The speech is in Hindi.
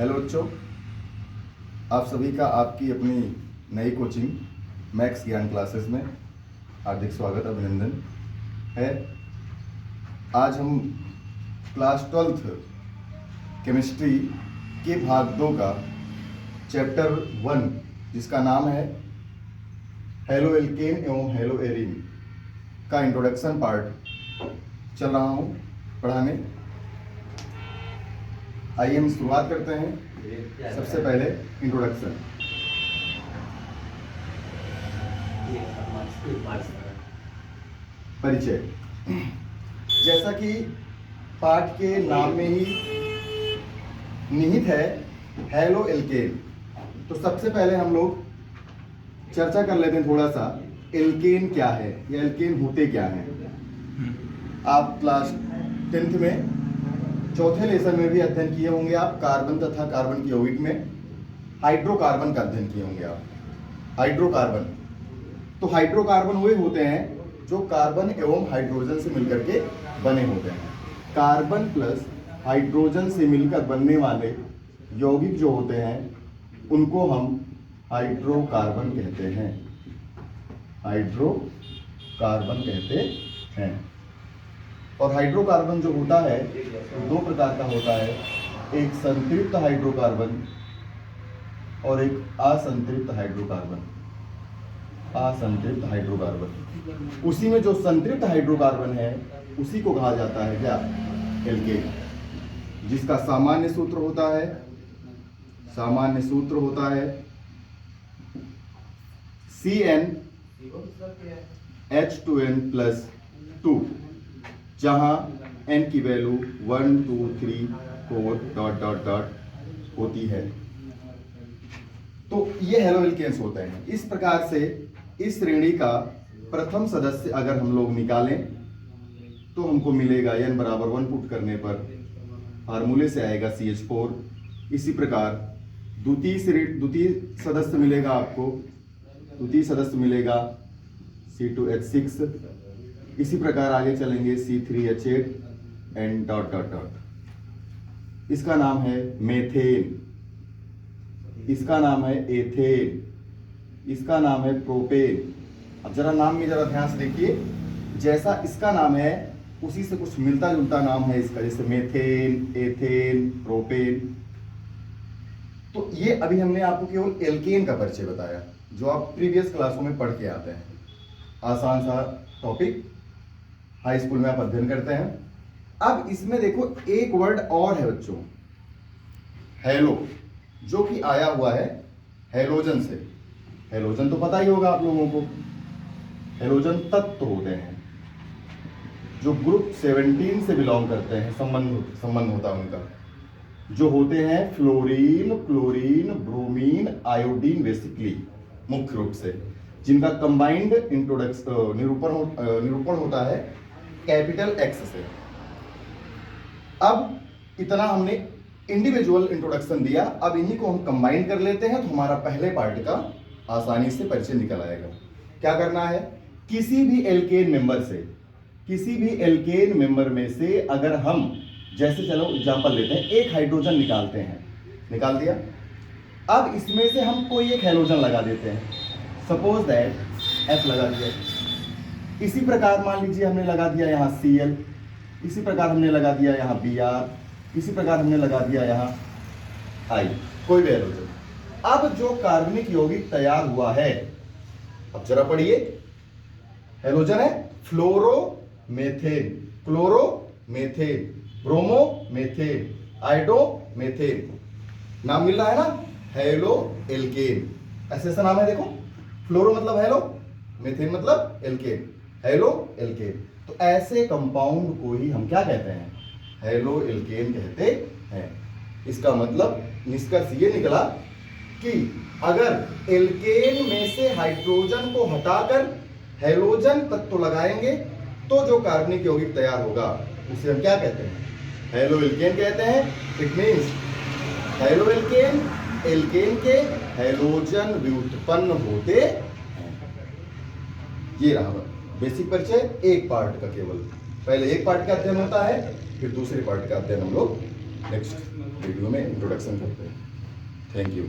हेलो बच्चों, आप सभी का आपकी अपनी नई कोचिंग मैथ्स ज्ञान क्लासेस में हार्दिक स्वागत अभिनंदन है। आज हम क्लास 12th केमिस्ट्री के भाग 2 का चैप्टर 1 जिसका नाम है हेलो एल्केन एवं हेलो एरीन का इंट्रोडक्शन पार्ट चल रहा हूँ पढ़ाने। आइए हम शुरुआत करते हैं। सबसे पहले इंट्रोडक्शन। परिचय। जैसा कि पाठ के नाम में ही निहित है हेलो एल्केन, तो सबसे पहले हम लोग चर्चा कर लेते हैं थोड़ा सा एल्केन क्या है या एल्केन होते क्या हैं। आप क्लास 10th में चौथे लेसन में भी अध्ययन किए होंगे आप कार्बन तथा कार्बन की यौगिक में हाइड्रोकार्बन का अध्ययन किए होंगे आप। हाइड्रोकार्बन, तो हाइड्रोकार्बन वे होते हैं जो कार्बन एवं हाइड्रोजन से मिलकर के बने होते हैं। कार्बन प्लस हाइड्रोजन से मिलकर बनने वाले यौगिक जो होते हैं उनको हम हाइड्रोकार्बन कहते हैं। हाइड्रोकार्बन कहते हैं। और हाइड्रोकार्बन जो होता है दो प्रकार का होता है, एक संतृप्त हाइड्रोकार्बन और एक असंतृप्त हाइड्रोकार्बन। असंतृप्त हाइड्रोकार्बन, उसी में जो संतृप्त हाइड्रोकार्बन है उसी को कहा जाता है क्या, एल्केन, जिसका सामान्य सूत्र होता है CnH2n+2, जहां n की वैल्यू 1 2 3 4 ... होती है। तो ये हेलो एल्केन्स होते हैं। इस प्रकार से इस श्रेणी का प्रथम सदस्य अगर हम लोग निकालें तो हमको मिलेगा n बराबर 1 पुट करने पर फार्मूले से आएगा CH4। इसी प्रकार द्वितीय सदस्य मिलेगा आपको, द्वितीय सदस्य मिलेगा C2H6। इसी प्रकार आगे चलेंगे C3H8 एंड ... इसका नाम है मेथेन, इसका नाम है एथेन, इसका नाम है प्रोपेन। अब जरा नाम में जरा ध्यान से देखिए, जैसा इसका नाम है उसी से कुछ मिलता जुलता नाम है इसका, जैसे मेथेन, एथेन, प्रोपेन। तो ये अभी हमने आपको केवल एल्केन का परिचय बताया जो आप प्रीवियस क्लासों में पढ़ के आते हैं। आसान सा टॉपिक, हाई स्कूल में आप अध्ययन करते हैं। अब इसमें देखो एक वर्ड और है बच्चों, हेलो, जो कि आया हुआ है हेलोजन से। हेलोजन तो पता ही होगा आप लोगों को, हेलोजन तत्व होते हैं जो ग्रुप 17 से बिलोंग करते हैं, संबंध होता है उनका, जो होते हैं fluorine, chlorine, bromine, iodine, basically मुख्य रूप से, जिनका कंबाइंड निरूपण होता है कैपिटल X से। अब इतना हमने इंडिविजुअल इंट्रोडक्शन दिया, अब इन्हीं को हम कंबाइन कर लेते हैं तो हमारा पहले पार्ट का आसानी से परिचय निकल आएगा। क्या करना है, किसी भी एल्केन मेंबर में से अगर हम, जैसे चलो एग्जांपल लेते हैं, एक हाइड्रोजन निकालते हैं, निकाल दिया। अब इसमें से हम कोई एक हेलोजन लगा देते हैं, सपोज दैट F लगा दिया। इसी प्रकार मान लीजिए हमने लगा दिया यहाँ Cl, इसी प्रकार हमने लगा दिया यहाँ Br, इसी प्रकार हमने लगा दिया यहाँ I, कोई भी हेलोजन। अब जो कार्बनिक यौगिक तैयार हुआ है, अब जरा पढ़िए, हेलोजन है फ्लोरोमेथेन, क्लोरोमेथेन, ब्रोमोमेथेन, आयोडोमेथेन, नाम मिल रहा है ना, हेलो एल्केन। ऐसा नाम है, देखो, फ्लोरो मतलब हेलो, मेथेन मतलब एल्केन, हेलो एल्केन। तो ऐसे कंपाउंड को ही हम क्या कहते हैं, हेलो एल्केन कहते हैं। इसका मतलब निष्कर्ष ये निकला कि अगर एल्केन में से हाइड्रोजन को हटाकर हेलोजन तत्व लगाएंगे तो जो कार्बनिक यौगिक तैयार होगा उसे हम क्या कहते हैं, हेलो एल्केन कहते हैं। It means haloalkane, alkane के हेलोजन व्युत्पन्न होते हैं। ये रहा बेसिक परिचय एक पार्ट का। केवल पहले एक पार्ट का अध्ययन होता है, फिर दूसरे पार्ट का अध्ययन हम लोग नेक्स्ट वीडियो में इंट्रोडक्शन करते हैं। Thank you.